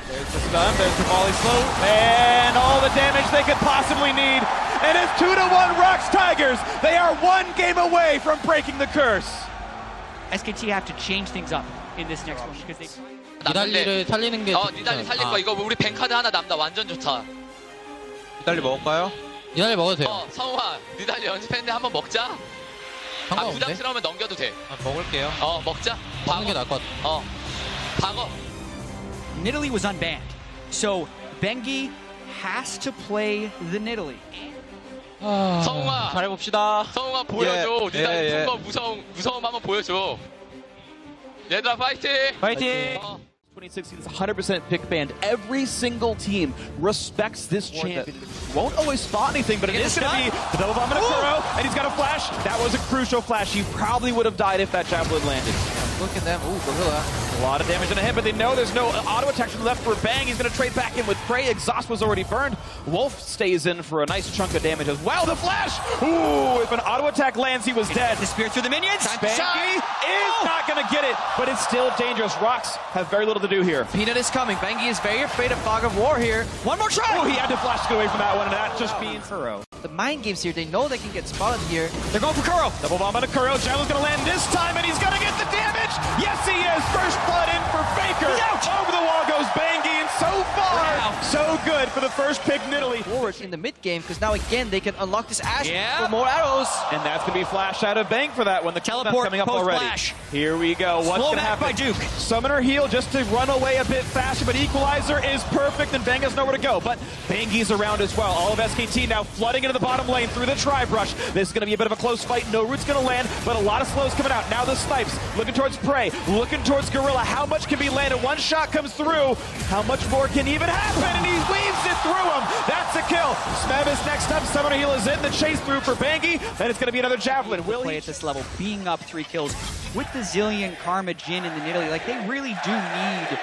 There's the stun, there's the volley slow, and all the damage they could possibly need. And it's 2-1 ROX Tigers. They are one game away from breaking the curse. SKT have to change things up in this next one because they. 니달리를 살리는 게 니달리 살릴 거 이거 우리 뱅카드 하나 남다 완전 좋다. 니달리 먹을까요? 니달리 먹어도 돼요. 성우아 니달리 연습했는데 한번 먹자. 상관없는데? 부담스러우면 넘겨도 돼. 먹을게요. 먹자. 먹는 게 나을 것 같아. 박어. Nidalee was unbanned, so Bengi has to play the Nidalee. 성우아 잘해봅시다. 성우아 보여줘. 니달리 푼거 무서움 한번 보여줘. 얘들아 파이팅! 파이팅! 2016 is 100% pick banned. Every single team respects this champion. Won't always spot anything, but it is going to be the double bomb and a Kuro, and he's got a flash. That was a crucial flash. He probably would have died if that javelin landed. Look at them. Ooh, Gorilla. A lot of damage in a hit, but they know there's no auto attack left for Bang. He's going to trade back in with Prey. Exhaust was already burned. Wolf stays in for a nice chunk of damage as well. The flash! Ooh, if an auto attack lands, he was dead. The spear through the minions. Banky is not going to get it, but it's still dangerous. ROX have very little to do here. Peanut is coming. Bengi is very afraid of Fog of War here. One more try! Oh, he had to flash to get away from that one, and that just means Kuro. The mind games here, they know they can get spotted here. They're going for Kuro. Double bomb on a Kuro. Javelin's going to land this time, and he's going to get the damage. Yes, he is. First blood in for Faker. He's out. Over the wall goes Bangy, and so far, so good for the first pick, Nidalee. Forward in the mid game, because now again they can unlock this Ash for more arrows. And that's going to be flash out of Bang for that one. The Teleport coming up already. Flash. Here we go. What's going to happen? By Duke. Summoner heal just to run away a bit faster, but Equalizer is perfect, and Bang has nowhere to go. But Bangy's around as well. All of SKT now flooding into the bottom lane through the Tri-Brush. This is going to be a bit of a close fight. No Root's going to land, but a lot of slows coming out. Now the Snipes looking towards Prey, looking towards Gorilla. How much can be landed? One shot comes through. How much more can even happen? And he weaves it through him. That's a kill. Smeb is next up. Summoner heal is in. The chase through for Bangy, and it's going to be another Javelin. Will play he at this level, being up 3 kills with the Zillion, Karma, Jin, and the Nidalee? Like, they really do need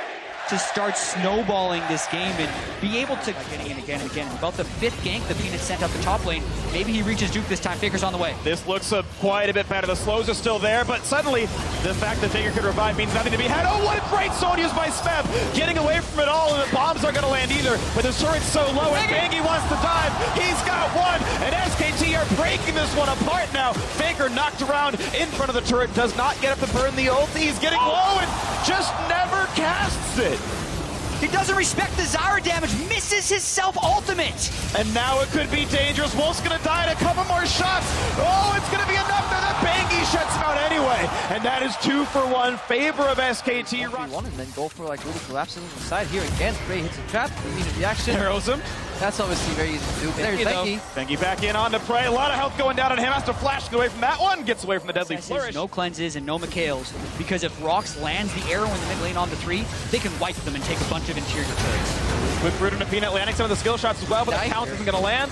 to start snowballing this game and be able to getting in again and again. About the 5th gank, the Peanut sent up the top lane. Maybe he reaches Duke this time. Faker's on the way. This looks quite a bit better. The slows are still there, but suddenly the fact that Faker could revive means nothing to be had. Oh, what a great zone used by Smeb! Getting away from it all, and the bombs aren't going to land either. But the turret's so low, and Bangy wants to dive. He's got one, and SKT are breaking this one apart now. Faker knocked around in front of the turret, does not get up to burn the ult. He's getting low and just never casts it. He doesn't respect the Zara damage, misses his self-ultimate. And now it could be dangerous. Wolf's going to die in a couple more shots. Oh, it's going to be enough that the Bangy shuts him out anyway. And that is 2 for 1, favor of SKT. And then go for like little collapses on the side here again. Prey hits a trap, immediate reaction. Arrows him. That's obviously very easy to do. There's Bengi. Bengy back in on to Prey. A lot of health going down on him. Has to flash to get away from that one. Gets away from the deadly flourish. No cleanses and no Mikhails, because if ROX lands the arrow in the mid lane on the 3, they can wipe them and take a bunch of interior turrets. Quick root into Peanut, landing some of the skill shots as well, but the count isn't going to land.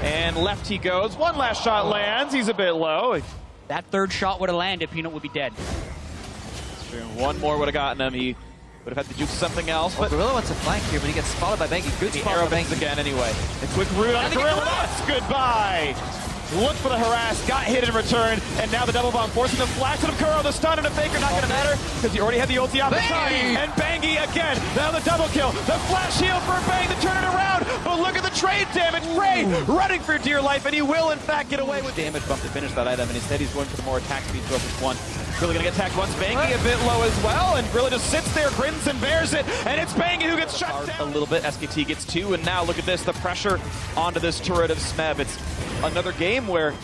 And left he goes. One last shot lands. He's a bit low. That 3rd shot would have landed, Peanut would be dead. One more would have gotten him. He would have had to do something else. But Gorilla wants to flank here, but he gets spotted by Bengi. Good spot arrow by Bengi again anyway. A quick root on Gorilla. That's goodbye. Look for the harass, got hit in return, and now the double bomb forcing the flash of Kuro, the stun, and a Faker not going to matter because he already had the ulti off the side. And Bangy again, now the double kill, the flash heal for Bang to turn it around, but look at the trade damage. Prey running for dear life, and he will in fact get away with damage bump to finish that item, and instead he's going for the more attack speed to focus one. Gorilla gonna get attacked once, Bangy a bit low as well, and Gorilla just sits there, grins and bears it, and it's Bangy who gets shut down a little bit. SKT gets 2, and now look at this, the pressure onto this turret of Smeb. It's another game where,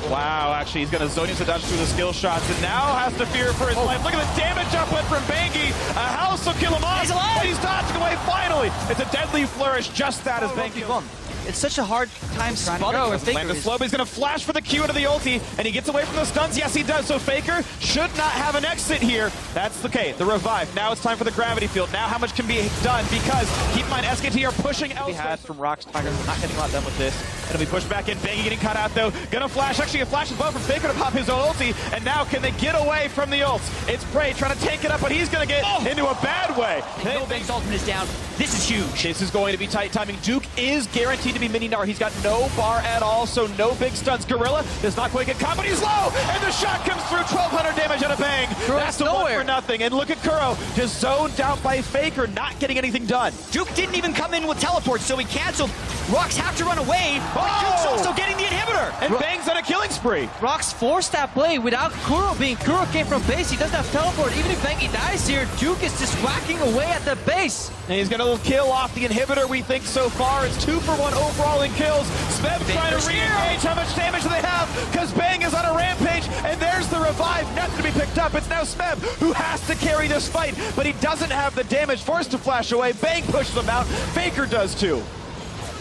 wow, actually he's gonna Zonius to dodge through the skill shots, and now has to fear for his life. Look at the damage uplift from Bangy. A house will kill him off, but he's dodging away finally. It's a deadly flourish, just that as Bangy won. It's such a hard time spotting for Faker. Land slow, but he's going to flash for the Q into the ulti, and he gets away from the stuns. Yes, he does. So Faker should not have an exit here. That's okay. The revive. Now it's time for the gravity field. Now how much can be done? Because keep in mind, SKT are pushing elsewhere. He has from ROX Tigers. Not getting a lot done with this. It'll be pushed back in. Bangy getting cut out though. Gonna flash. Actually, a flash as well from Faker to pop his own ulti. And now can they get away from the ults? It's Prey trying to tank it up, but he's going to get into a bad way. No Bang's ultimate is down. This is huge. This is going to be tight timing. Duke is guaranteed guaranteed to be mini Gnar. He's got no bar at all, so no big stunts. Gorilla does not quite get caught, but he's low, and the shot comes through. 1,200 damage out of Bang. That's the one for nothing. And look at Kuro, just zoned out by Faker, not getting anything done. Duke didn't even come in with teleports, so he canceled. ROX have to run away, but Duke's also getting the inhibitor. And Bang's on a killing spree. ROX forced that play without Kuro being. Kuro came from base, he doesn't have teleport. Even if Bengi dies here, Duke is just whacking away at the base. And he's going to kill off the inhibitor, we think, so far. It's 2 for 1 overall in kills. Smeb trying to re-engage. How much damage do they have? Because Bang is on a rampage, and there's the revive. Nothing to be picked up. It's now Smeb who has to carry this fight, but he doesn't have the damage. Forced to flash away. Bang pushes him out. Faker does too.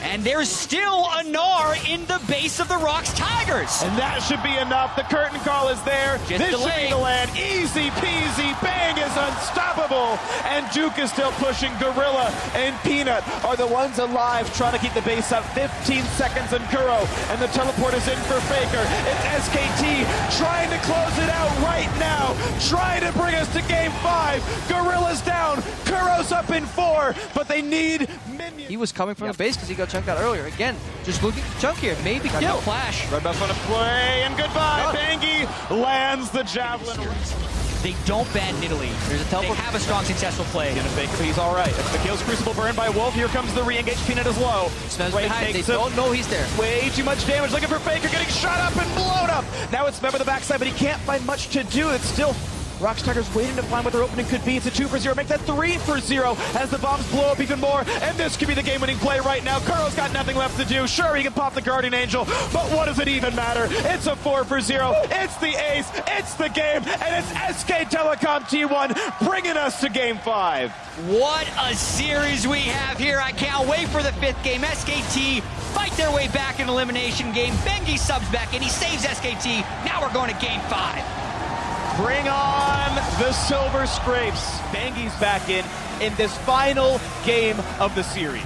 And there's still a Gnar in the base of the ROX Tigers. And that should be enough. The curtain call is there. Just this should be the land. Easy peasy. Bang is unstoppable. And Duke is still pushing. Gorilla and Peanut are the ones alive trying to keep the base up. 15 seconds in Kuro. And the teleport is in for Faker. It's SKT trying to close it out right now. Trying to bring us to game 5. Gorilla's down. Kuro's up in 4. But they need minions. He was coming from the base because he got chunked out earlier. Again, just looking to chunk here. Maybe kill. Flash. Red buff on a play, and goodbye. Bangy lands the javelin. They don't ban Nidalee. There's a teleport. They have a strong, successful play. Faker, he's all right. The kills Crucible burned by Wolf. Here comes the re-engage. Peanut is low. Smells behind. They don't know he's there. Way too much damage. Looking for Faker, getting shot up and blown up. Now it's Smeb on the backside, but he can't find much to do. It's still ROX Tigers waiting to find what their opening could be. It's a 2 for 0. Make that 3 for 0 as the bombs blow up even more. And this could be the game-winning play right now. Kuro's got nothing left to do. Sure, he can pop the Guardian Angel, but what does it even matter? It's a 4 for 0. It's the ace. It's the game. And it's SK Telecom T1 bringing us to game 5. What a series we have here. I can't wait for the 5th game. SKT fight their way back in elimination game. Bengi subs back in. He saves SKT. Now we're going to game 5. Bring on the Silver Scrapes. Bangy's back in this final game of the series.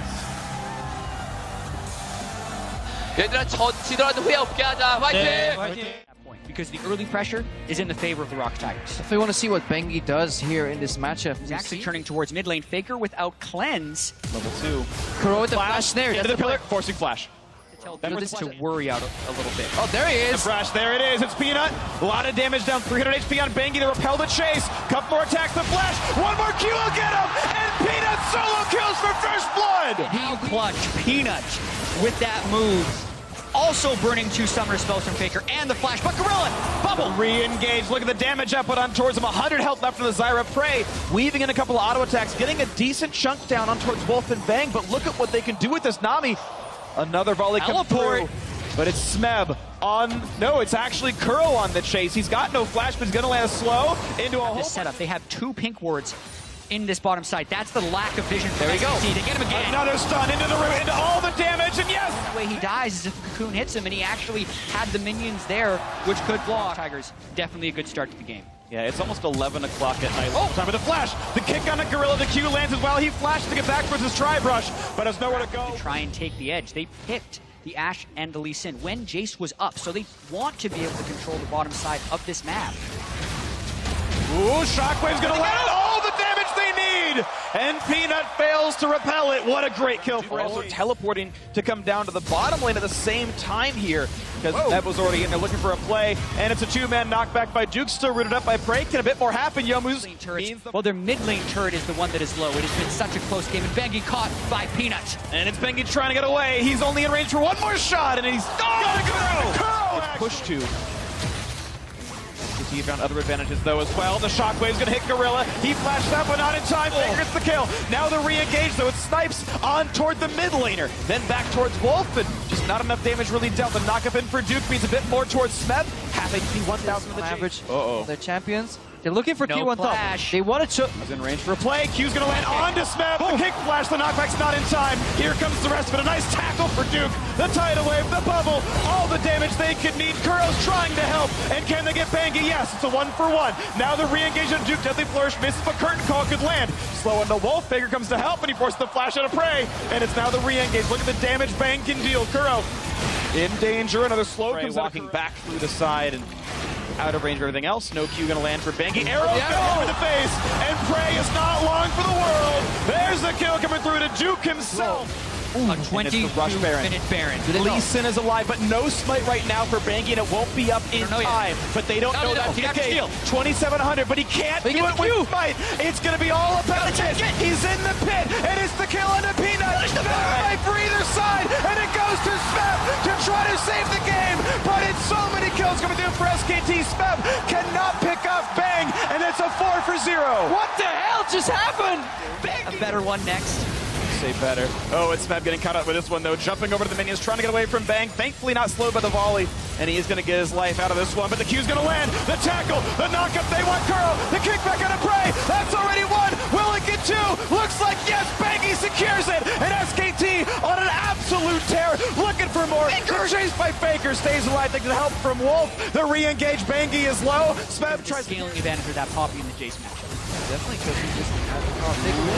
얘들아 지더라도 후회 없게 하자. 화이팅! Because the early pressure is in the favor of the ROX Tigers. If we want to see what Bengi does here in this matchup, He's actually turning towards mid lane. Faker without cleanse. Level 2. Kuro with the flash there. Into the pillar, forcing flash. Tell this to worry out a little bit. Oh, there he is. The flash, there it is. It's Peanut. A lot of damage down, 300 HP on Bangy to repel the chase. Couple more attacks, the flash. One more Q will get him. And Peanut solo kills for first blood. How clutch. Peanut with that move. Also burning 2 summoner spells from Faker and the flash, but Gorilla, bubble! Re-engage, look at the damage output on towards him, 100 health left from the Zyra Prey, weaving in a couple of auto attacks, getting a decent chunk down on towards Wolf and Bang, but look at what they can do with this Nami. Another volley comes through, but it's Smeb on, no, it's actually Kuro on the chase. He's got no flash, but he's gonna land slow into a whole setup. They have 2 pink wards in this bottom side. That's the lack of vision. There we go. They get him again. Another stun into the root, into all the damage, and yes! The way he dies is if the cocoon hits him, and he actually had the minions there, which could block. Tigers, definitely a good start to the game. Yeah, it's almost 11 o'clock at night. Oh, time for the flash. The kick on a Gorilla, the Q lands as well. He flashed to get back towards his tri-brush, but has nowhere to go. To try and take the edge. They picked the Ashe and the Lee Sin when Jace was up, so they want to be able to control the bottom side of this map. Ooh, Shockwave's gonna land all the damage they need! And Peanut fails to repel it. What a great kill for us. Also teleporting to come down to the bottom lane at the same time here, because Smeb was already in there looking for a play, and it's a 2-man knockback by Duke, still rooted up by Prey. Can a bit more happen? Yomu's well, their mid lane turret is the one that is low. It has been such a close game, and Bengi caught by Peanut. And it's Bengi trying to get away. He's only in range for one more shot, and he's Kuro! Push 2. He found other advantages though as well. The Shockwave's gonna hit Gorilla. He flashed up, but not in time. Faker gets the kill. Now the re-engage though. It snipes on toward the mid laner. Then back towards Wolf, and just not enough damage really dealt. The knock-up in for Duke means a bit more towards Smeb. Half HP, 1,000 of the average. Their champions. They're looking for no T1 flash. top. They wanted to. He's in range for a play. Q's gonna land onto Smeb. The kick flash. The knockback's not in time. Here comes the rest of it. A nice tackle for Duke. The tidal wave, the bubble, all the damage they could need. Kuro's trying to help. And can they get Bangy? Yes, it's a 1-for-1. Now the re-engage on Duke. Deadly Flourish misses, but Curtain Call could land. Slow into Wolf. Faker comes to help, and he forced the flash out of Prey. And it's now the re-engage. Look at the damage Bang can deal. Kuro in danger. Another slow Prey comes walking back through the side and out of range of everything else. No Q gonna land for Bangy. Arrow over the face, and Prey is not long for the world. There's the kill coming through to Duke himself. A And it's the rush Baron. 22-minute Baron. Lee Sin is alive, but no smite right now for Bangi, and it won't be up in know yet. time. But they don't know that. He got the Okay, steal. 2,700, but he can't do it with smite. It's going to be all about this. He's in the pit, and it's the kill on the Peanut. No fight for either side, and it goes to Smeb to try to save the game. But it's so many kills coming through for SKT. Smeb cannot pick up Bang, and it's a 4 for 0. What the hell just happened? A better one next. Say better. Oh, it's Smeb getting caught up with this one, though. Jumping over to the minions, trying to get away from Bang. Thankfully not slowed by the volley, and he is going to get his life out of this one. But the Q's going to land. The tackle, the knockup, they want Kuro. The kickback on a prey. That's already one. Will it get two? Looks like yes, Bangi secures it. And SKT on an absolute tear, looking for more. Chased by Faker, stays alive. They get help from Wolf. The re-engage Bangi is low. Smeb tries Scaling advantage of that Poppy in the Jace matchup. Definitely could be just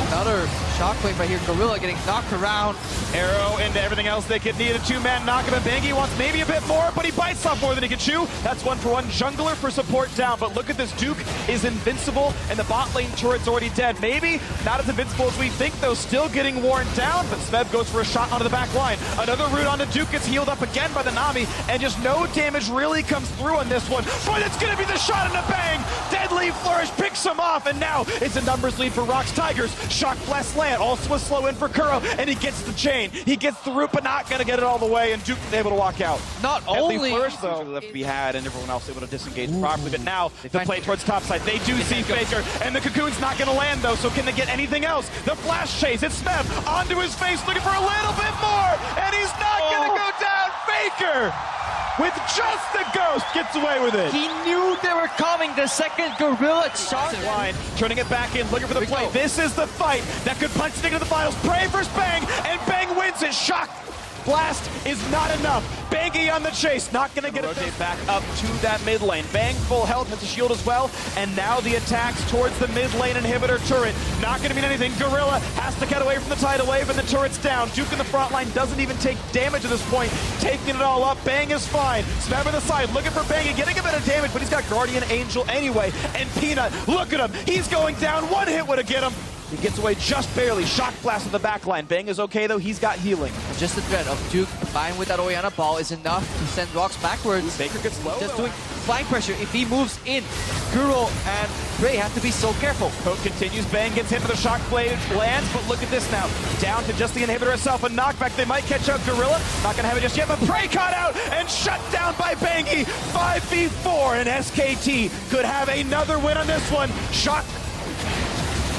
another shockwave right here. Gorilla getting knocked around. Arrow into everything else they could need. A two-man knockup, and Bangi wants maybe a bit more, but he bites off more than he can chew. That's 1-for-1 jungler for support down, but look at this. Duke is invincible, and the bot lane turret's already dead. Maybe not as invincible as we think, though, still getting worn down, but Smeb goes for a shot onto the back line. Another root onto Duke, gets healed up again by the Nami, and just no damage really comes through on this one. But it's going to be the shot into Bang. Deadly Flourish picks him off, and now it's a numbers lead for ROX Tigers. Shock Bless land, also a slow in for Kuro, and he gets the chain. He gets the root, but not going to get it all the way, and Duke is able to walk out. Not Deadly only Flourish, though, left to be had, and everyone else able to disengage properly. But now, the play towards topside. They do see Faker, and the Cocoon's not going to land, though, so can they get anything else? The flash chase, it's Smeb onto his face, looking for a little bit more, and he's not going to go down. Faker, with just the ghost, gets away with it. he knew they were coming. The second Gorilla charged. Line, turning it back in, looking for the play. go. This is the fight that could punch it into the finals. Pray for Bang, and Bang wins it. Shock Blast is not enough. Bangi on the chase, not going to get it. Rotate back up to that mid lane. Bang full health, has a shield as well, and now the attacks towards the mid lane inhibitor turret. Not going to mean anything. Gorilla has to get away from the tidal wave, and the turret's down. Duke in the front line doesn't even take damage at this point, taking it all up. Bang is fine. Smeb on the side, looking for Bangi, getting a bit of damage, but he's got Guardian Angel anyway. And Peanut, look at him. He's going down. One hit would have get him. He gets away just barely. Shock Blast on the back line. Bang is okay, though. He's got healing. Just the threat of Duke combined with that Orianna ball is enough to send ROX backwards. Baker gets low. Just doing flying pressure. If he moves in, Kuro and Prey have to be so careful. Poke continues. Bang gets hit with a shock blade. Lands, but look at this now. Down to just the inhibitor itself. A knockback. They might catch up Gorilla. Not going to have it just yet, but Prey caught out and shut down by Bangi. 5v4, and SKT could have another win on this one. Shock.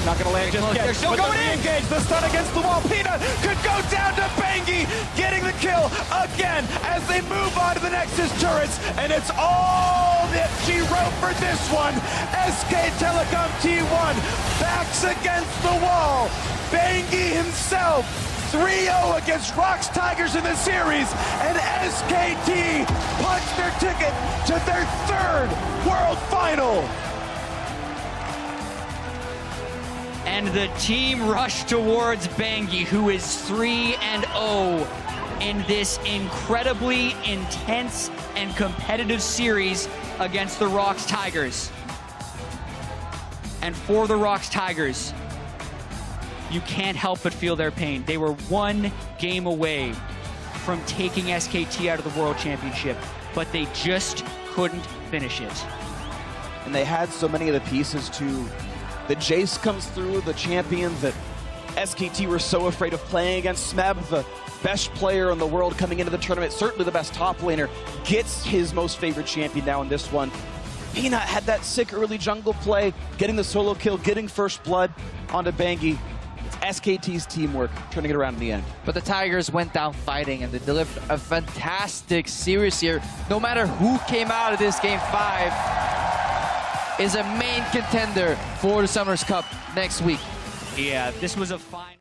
Not going to land just yet. They're still but going the in. engage, the stun against the wall. Peanut could go down to Bangi, getting the kill again as they move on to the Nexus turrets. And it's all that she wrote for this one. SK Telecom T1 backs against the wall. Bangi himself 3-0 against ROX Tigers in the series, and SKT punched their ticket to their third World Final. And the team rushed towards Bangi, who is 3-0 in this incredibly intense and competitive series against the ROX Tigers. And for the ROX Tigers, you can't help but feel their pain. They were one game away from taking SKT out of the World Championship, but they just couldn't finish it. And they had so many of the pieces to... The Jace comes through, the champion that SKT were so afraid of playing against. Smeb, the best player in the world coming into the tournament, certainly the best top laner, gets his most favorite champion now in this one. Peanut had that sick early jungle play, getting the solo kill, getting first blood onto Bangi. It's SKT's teamwork, turning it around in the end. But the Tigers went down fighting, and they delivered a fantastic series here. No matter who came out of this Game 5, is a main contender for the Summer's Cup next week. Yeah, this was a fine...